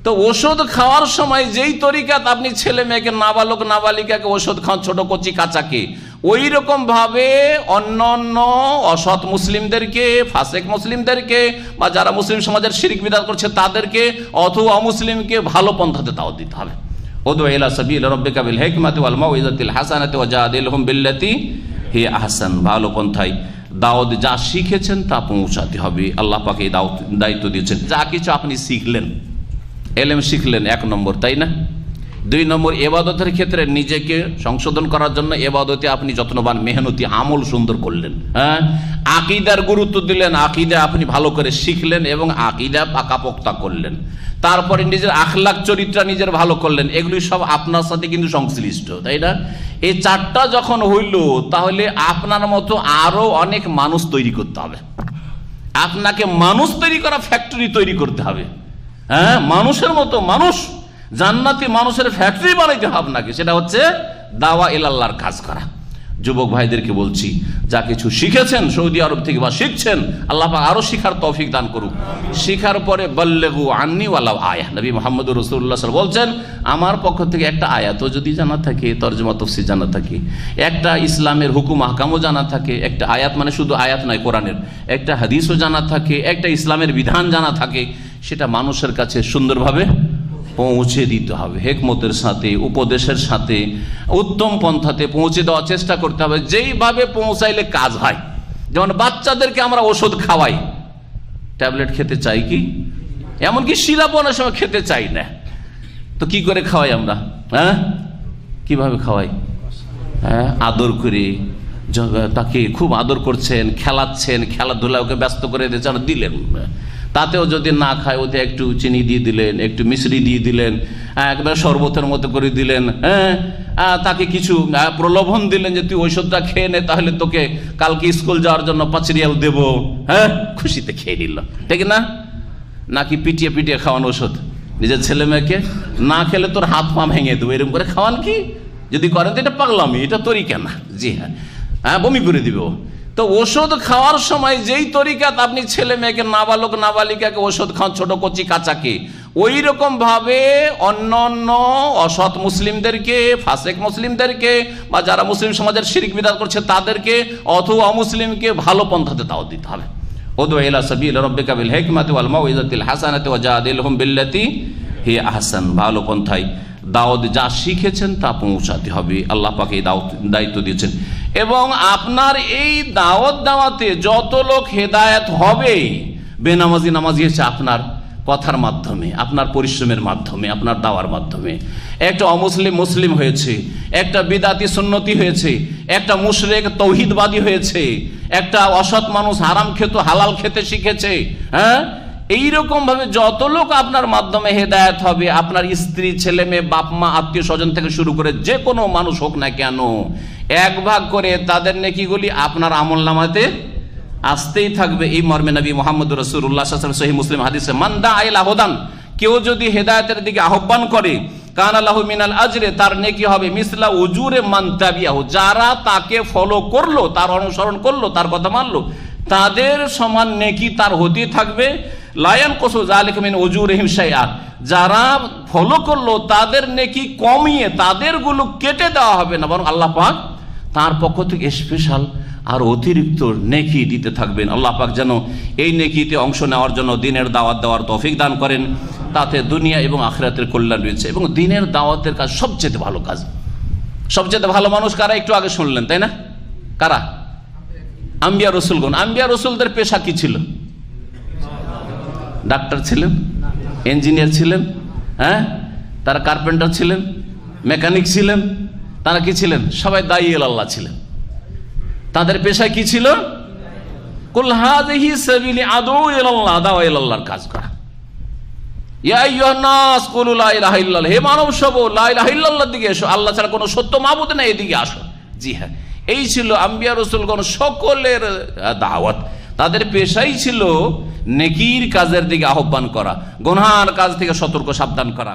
তো ওষুধ খাওয়ার সময় যেই তরিকাত আপনি ছেলে মেয়েকে, নাবালক নাবালিকাকে ওষুধ খাওয়ান, ছোট কচি কাচাকে, ওই রকম ভাবে অন্য অন্য অসৎ মুসলিমদেরকে, ফাসেক মুসলিমদেরকে, বা যারা মুসলিম সমাজের শিরক বিদআত করছে তাদেরকে, অথবা অমুসলিমকে ভালো পন্থাতে দাওয়াত দিতে হবে। উদউ ইলা সাবিল রাব্বিকা বিল হিকমাতি ওয়াল মাউইযাতিল হাসানাতি ওয়াজাদিলহুম বিল্লাতি হিয়া আহসান। ভালো পন্থায় দাওয়াত যা শিখেছেন তা পৌঁছাতে হবে। আল্লাহ পাক এই দায়িত্ব দিয়েছেন। যা কিছু আপনি শিখলেন, এলেম শিখলেন, 1 নম্বর, তাই না? 2 নম্বর, এবাদতের ক্ষেত্রে নিজেকে সংশোধন করার জন্য এবাদতে আপনি যত্নবান, মেহনতি, আমল সুন্দর করলেন। হ্যাঁ, আকীদার গুরুত্ব দিলেন, আকীদা আপনি ভালো করে শিখলেন এবং আকীদা পাকাপোক্তা করলেন। তারপরে নিজের আখলাক চরিত্র নিজের ভালো করলেন। এগুলি সব আপনার সাথে কিন্তু সংশ্লিষ্ট, তাই না? এই 4টা যখন হইল, তাহলে আপনার মতো আরো অনেক মানুষ তৈরি করতে হবে। আপনাকে মানুষ তৈরি করা ফ্যাক্টরি তৈরি করতে হবে। হ্যাঁ, মানুষের মতো মানুষ, জান্নাতি মানুষের ফ্যাক্টরি বানাইতে হবে আপনাকে। সেটা হচ্ছে দাওয়া ইলাল্লাহর কাজ করা। যুবক ভাইদেরকে বলছি, যা কিছু শিখেছেন সৌদি আরব থেকে বা শিখছেন, আল্লাহ পাক আরো শিখার তৌফিক দান করুক। শিখার পরে বল্লেগু আন্নি ওয়ালাউ আয়া। নবী মুহাম্মদুর রাসূলুল্লাহ সাল্লাল্লাহু আলাইহি ওয়াসাল্লাম বলছেন, আমার পক্ষ থেকে একটা আয়াতও যদি জানা থাকে, তরজমা তাফসীর জানা থাকে, একটা ইসলামের হুকুম আহকামও জানা থাকে, একটা আয়াত মানে শুধু আয়াত নয়, কোরআনের একটা হাদিসও জানা থাকে, একটা ইসলামের বিধান জানা থাকে, সেটা মানুষের কাছে সুন্দরভাবে পৌঁছে দিতে হবে। হেকমতের সাথে, উপদেশের সাথে, উত্তম পন্থাতে পৌঁছে দেওয়ার চেষ্টা করতে হবে। যেইভাবে পৌঁছাইলে কাজ হয়। যেমন বাচ্চাদেরকে আমরা ওষুধ খাওয়াই, ট্যাবলেট খেতে চাই কি, এমনকি সিরাপ অনেক সময় খেতে চাই না, তো কি করে খাওয়াই আমরা? হ্যাঁ, কিভাবে খাওয়াই? হ্যাঁ, আদর করে, তাকে খুব আদর করছেন, খেলাচ্ছেন, খেলাধুলা ওকে ব্যস্ত করে দিলেন। তাতেও যদি না খায়, ওতে একটু চিনি দিয়ে দিলেন, একটু মিশ্রি দিয়ে দিলেন, একবার শরবতের মতো করে দিলেন। হ্যাঁ, তাকে কিছু প্রলোভন দিলেন যে তুই ওষুধটা খেয়ে নে, তাহলে তোকে কালকে স্কুল যাওয়ার জন্য 5 রিয়াল দেবো। হ্যাঁ, খুশিতে খেয়ে নিল, ঠিক না? নাকি পিটিয়ে পিটিয়ে খাওয়ান ওষুধ নিজের ছেলে মেয়েকে? না খেলে তোর হাত পা ভেঙে দেবো, এরকম করে খাওয়ান কি? যদি করেন তো এটা পাগলামি, এটা তরিকা না। জি হ্যাঁ, বমি করে দিবে। তো ওষুধ খাওয়ার সময় যেই তরিকাত আপনি ছেলে মেয়েকে, নাবালক নাবালিকাকে ওষুধ খাওয়ান, ছোট কচি কাচাকে, ওই রকম ভাবে অন্য অন্য অসৎ মুসলিমদেরকে, ফাসেক মুসলিমদেরকে, বা যারা মুসলিম সমাজের শিরক বিদআত করছে তাদেরকে, অথবা অমুসলিমকে ভালো পন্থাতে দাওয়াত দিতে হবে। উদউ ইলা সাবিল রাব্বিকা বিল হিকমাতি ওয়াল মাউইযাতিল হাসানাতি ওয়াজাদিলহুম বিল্লাতি হিয়া আহসান। ভালো পন্থায় দাওয়াত যা শিখেছেন তা পৌঁছাতে হবে। আল্লাহ পাক এই দায়িত্ব দিয়েছেন। এবং আপনার এই দাওয়াতে যত লোক হেদায়েত হবে, বেনামাজি নামাজি হচ্ছে আপনার কথার মাধ্যমে, আপনার পরিশ্রমের মাধ্যমে, আপনার দাওয়ার মাধ্যমে। একটা অমুসলিম মুসলিম হয়েছে, একটা বিদাতি সুন্নতি হয়েছে, একটা মুশরিক তৌহিদবাদী হয়েছে, একটা অসৎ মানুষ হারাম খেত হালাল খেতে শিখেছে। হ্যাঁ, এইরকম ভাবে যত লোক আপনার মাধ্যমে হেদায়েত হবে, আপনার স্ত্রী, ছেলে মেয়ে, বাপ মা, আত্মীয় স্বজন থেকে শুরু করে যে কোনো মানুষ হোক না কেন, 1 ভাগ করে তাদের নেকিগুলি আপনার আমলনামাতে আসতেই থাকবে। এই মর্মে নবী মুহাম্মদুর রাসূলুল্লাহ সাল্লাল্লাহু আলাইহি ওয়াসাল্লাম সহিহ মুসলিম হাদিসে, মান দাআ ইলা হুদান, কেউ যদি হেদায়েতের দিকে আহ্বান করে, কানা লাহু মিনাল আজরে, তার নেকি হবে মিসলা উজুরে মান তাবিয়াহু, যারা তাকে ফলো করলো, তার অনুসরণ করলো, তার কথা মানলো, তাদের সমান নেকি তার হতে থাকবে। লা ইয়ানকুসু যালিকা মিন উজুরিহিম শাইআ, যারা ফলো করলো তাদের নেকি কমিয়ে তাদের গুলো কেটে দেওয়া হবে না, বরং আল্লাহ পাক তার পক্ষ থেকে স্পেশাল আর অতিরিক্ত নেকি দিতে থাকবেন। আল্লাহ পাক যেন এই নেকিতে অংশ নেওয়ার জন্য দিনের দাওয়াত দেওয়ার তৌফিক দান করেন। তাতে দুনিয়া এবং আখিরাতের কল্যাণ রয়েছে। এবং দিনের দাওয়াতের কাজ সবচেয়ে ভালো কাজ। সবচেয়ে ভালো মানুষ কারা? একটু আগে শুনলেন, তাই না? কারা? আম্বিয়া রসুলগণ। আম্বিয়া রসুলদের পেশা কি ছিল? ডাক্তার ছিলেন, ইঞ্জিনিয়ার ছিলেন, হ্যাঁ, তারা কার্পেন্টার ছিলেন, মেকানিক ছিলেন, তারা কি ছিলেন? সবাই দায়ী ইলাল্লাহ ছিলেন। তাদের পেশায় কি ছিল? কুল হাযিহি সাবিলি আদউ ইলাল্লাহ, দাওয়া ইলাল্লাহর কাজ করা। ইয়া আইয়ুহান নাস কুলু লা ইলাহা ইল্লাল্লাহ, হে মানব সব লা ইলাহা ইল্লাল্লাহর দিকে এসো, আল্লাহ ছাড়া কোনো সত্য মাবুদ নেই, এদিকে আসো। জি হ্যাঁ, এই ছিল আম্বিয়া রাসূলগণ সকলের দাওয়াত। তাদের পেশাই ছিল নেকির কাজের দিকে আহ্বান করা, গুনাহের কাজ থেকে সতর্ক সাবধান করা।